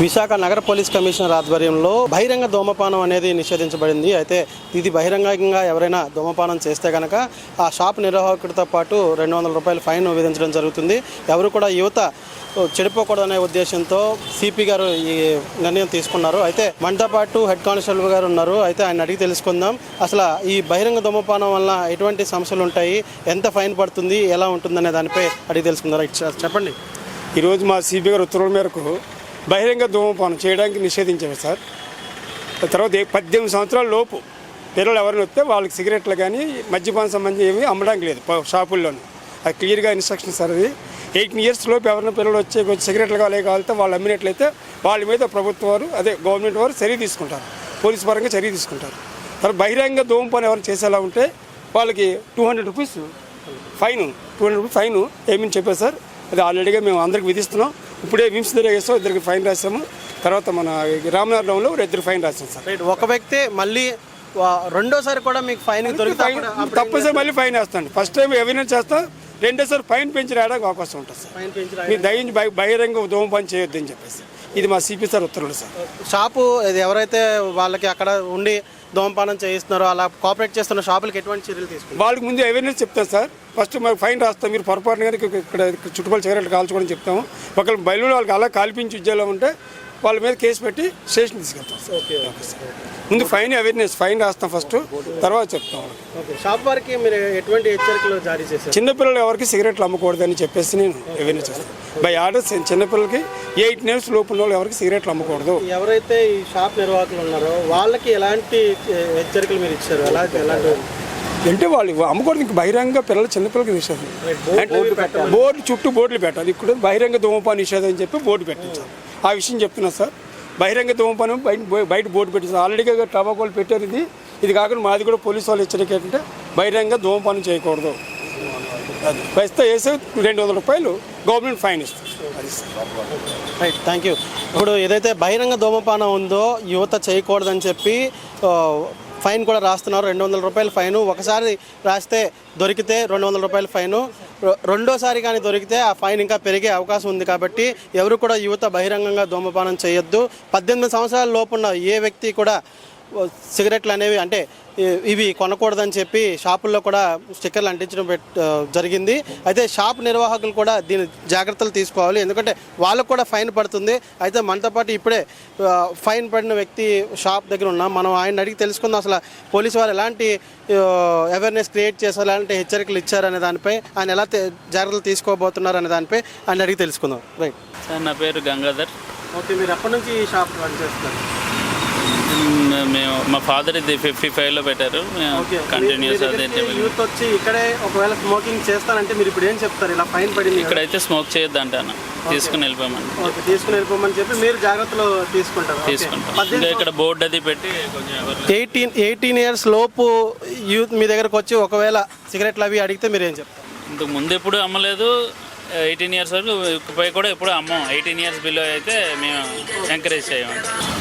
విశాఖ నగర police commissioner ఆధ్వర్యంలో బహిరంగ ధూమపానం అనేది నిషేధించబడింది. అయితే ఇది బహిరంగంగా ఎవరైనా ధూమపానం చేస్తే కనుక ఆ షాప్ నిర్వాహకుడితో పాటు 200 రూపాయల ఫైన్ విధించడం జరుగుతుంది. ఎవరు కూడా యువత చెడిపోకూడదనే ఉద్దేశంతో సిపి గారు ఈ నిర్ణయం తీసుకున్నారు. అయితే మనతో పాటు హెడ్ కానిస్టేబుల్ గారు ఉన్నారు. అయితే ఆయన అడిగి తెలుసుకుందాం, అసలు ఈ బహిరంగ ధూమపానం వల్ల ఎటువంటి సమస్యలు ఉంటాయి, ఎంత ఫైన్ పడుతుంది, ఎలా ఉంటుందనే దానిపై అడిగి తెలుసుకుందాం. చెప్పండి. ఈరోజు మా సిపి గారు ఉత్తర్వుల మేరకు బహిరంగ ధూమపానం చేయడానికి నిషేధించాము సార్. తర్వాత 18 సంవత్సరాల లోపు పిల్లలు ఎవరైనా వస్తే వాళ్ళకి సిగరెట్లు కానీ మద్యపానం సంబంధించి ఏమీ అమ్మడానికి లేదు షాపుల్లోనూ. అది క్లియర్గా ఇన్స్ట్రక్షన్ సార్. అది 18 ఇయర్స్ లోపు ఎవరైనా పిల్లలు వచ్చి సిగరెట్లు కావాలితే వాళ్ళు అమ్మినట్లయితే వాళ్ళ మీద ప్రభుత్వం వారు గవర్నమెంట్ వారు చర్య తీసుకుంటారు, పోలీసు పరంగా చర్య తీసుకుంటారు. తర్వాత బహిరంగ ధూమపానం ఎవరైనా చేసేలా ఉంటే వాళ్ళకి 200 రూపీస్ ఫైన్, 200 రూపీస్ ఫైన్ ఏమని చెప్పారు సార్. అది ఆల్రెడీగా మేము అందరికి విధిస్తున్నాం. ఇప్పుడే విమ్స్ దగ్గర వేసాం, 2 ఫైన్ రాసాము. తర్వాత మన రామనాథంలో 2 ఫైన్ రాసాం సార్. ఒక వ్యక్తి మళ్ళీ రెండోసారి కూడా మీకు ఫైన్ తప్పనిసరి మళ్ళీ ఫైన్ వేస్తాను. ఫస్ట్ టైం ఎవిడెన్స్ చేస్తాం, రెండోసారి ఫైన్ పెంచి రావడానికి అవకాశం ఉంటుంది సార్. మీరు దయించి బహిరంగ ధూమపానం చేయొద్దని చెప్పేసి ఇది మా సిపి సార్ ఉత్తర్వులు సార్. షాపు ఎవరైతే వాళ్ళకి అక్కడ ఉండి ధూమపానం చేయిస్తున్నారో అలా కోఆపరేట్ చేస్తున్న షాపులకి ఎటువంటి చర్యలు తీసుకుంటారు? వాళ్ళకి ముందు అవేర్నెస్ చెప్తారు సార్. ఫస్ట్ మాకు ఫైన్ రాస్తాం, మీరు పొరపాటున కానీ ఇక్కడ చుట్టుపక్కల సిగరెట్లు కాల్చుకోవడం చెప్తాము. ఒకళ్ళు బయలు వాళ్ళకి అలా కాల్పించి ఉద్యోగంలో ఉంటే వాళ్ళ మీద కేసు పెట్టి స్టేషన్ తీసుకెళ్తాం సార్. Okay sir. ముందు ఫైన్ అవేర్నెస్ ఫైన్ రాస్తాం ఫస్ట్, తర్వాత చెప్తాం. షాప్ వారికి మీరు ఎటువంటి హెచ్చరికలు జారీ చేశారు? చిన్నపిల్లలు ఎవరికి సిగరెట్లు అమ్మకూడదని చెప్పేసి నేను అవేర్నెస్ చేస్తాను. బై ఆర్డర్ చిన్నపిల్లలకి 18 ఇయర్స్ లోపు ఉన్న వాళ్ళు ఎవరికి సిగరెట్లు అమ్మకూడదు. ఎవరైతే ఈ షాప్ నిర్వాహకులు ఉన్నారో వాళ్ళకి ఎలాంటి హెచ్చరికలు మీరు ఇచ్చారు? ఎలాంటి అంటే వాళ్ళు అమ్మకూడదు. ఇంక బహిరంగ చిన్నపిల్లలకి నిషేధం, బోర్డు చుట్టూ బోర్డులు పెట్టాలి. ఇక్కడ బహిరంగ ధూమపానం నిషేధం అని చెప్పి బోర్డు పెట్టించాలి. ఆ విషయం చెప్తున్నా సార్. బహిరంగ ధూమపానం బయట బోర్డు పెట్టించారు. ఆల్రెడీగా టబాకోలు పెట్టారు. ఇది కాకుండా మాది కూడా పోలీసు వాళ్ళు హెచ్చరిక ఏంటంటే బహిరంగ ధూమపానం చేయకూడదు. అది వేస్తే 200 రూపాయలు గవర్నమెంట్ ఫైన్ ఇస్తుంది. అది రైట్, థ్యాంక్ యూ. ఇప్పుడు ఏదైతే బహిరంగ ధూమపానం ఉందో యువత చేయకూడదని చెప్పి ఫైన్ కూడా రాస్తున్నారు. 200 రూపాయల ఫైను. ఒకసారి రాస్తే దొరికితే 200 రూపాయల ఫైను. రెండోసారి కానీ దొరికితే ఆ ఫైన్ ఇంకా పెరిగే అవకాశం ఉంది. కాబట్టి ఎవరు కూడా యువత బహిరంగంగా ధూమపానం చేయొద్దు. 18 సంవత్సరాల లోపున్న ఏ వ్యక్తి కూడా సిగరెట్లు అనేవి అంటే ఇవి కొనకూడదని చెప్పి షాపుల్లో కూడా స్టిక్కర్లు అంటించడం జరిగింది. అయితే షాప్ నిర్వాహకులు కూడా దీని జాగ్రత్తలు తీసుకోవాలి, ఎందుకంటే వాళ్ళకు కూడా ఫైన్ పడుతుంది. అయితే మనతో పాటు ఇప్పుడే ఫైన్ పడిన వ్యక్తి షాప్ దగ్గర ఉన్నాం. మనం ఆయన అడిగి తెలుసుకుందాం అసలు పోలీసు వారు ఎలాంటి అవేర్నెస్ క్రియేట్ చేశారు, ఎలాంటి హెచ్చరికలు ఇచ్చారనే దానిపై, ఆయన ఎలా జాగ్రత్తలు తీసుకోబోతున్నారు అనే దానిపై ఆయన అడిగి తెలుసుకుందాం. రైట్ సార్, నా పేరు గంగాధర్. ఓకే, మీరు ఎప్పటి నుంచి ఈ షాప్ రన్ చేస్తున్నారు? మేము మా ఫాదర్ ఇది 55లో పెట్టారు. కంటిన్యూస్ యూత్ వచ్చి ఇక్కడే ఒకవేళ స్మోకింగ్ చేస్తానంటే మీరు ఇప్పుడు ఏం చెప్తారు? ఇలా ఫైన్ పడింది, ఇక్కడైతే స్మోక్ చేయొద్దు అంటాను. తీసుకుని వెళ్ళిపోమని చెప్పి మీరు జాగ్రత్తలు తీసుకుంటాం. ఇంకా ఇక్కడ బోర్డు అది పెట్టి 18 ఇయర్స్ లోపు యూత్ మీ దగ్గరకు వచ్చి ఒకవేళ సిగరెట్లు అవి అడిగితే మీరు ఏం చెప్తారు? ఇంతకు ముందు ఎప్పుడు అమ్మలేదు. 18 ఇయర్స్ వరకు పై కూడా ఎప్పుడు అమ్మం. 18 ఇయర్స్ బిలో అయితే మేము ఎంకరేజ్ చేయము.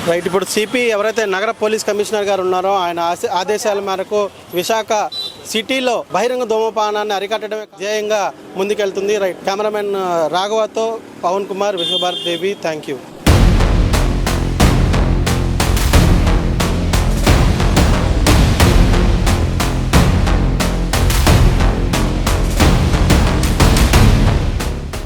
రైట్, ఇప్పుడు సిపి ఎవరైతే నగర పోలీస్ కమిషనర్ గారు ఉన్నారో ఆయన ఆదేశాల మేరకు విశాఖ సిటీలో బహిరంగ ధూమపానాన్ని అరికట్టడమే ధ్యేయంగా ముందుకెళ్తుంది. రైట్, కెమెరామెన్ రాఘవతో పవన్ కుమార్, విశ్వభారత్ దేవి. Thank you.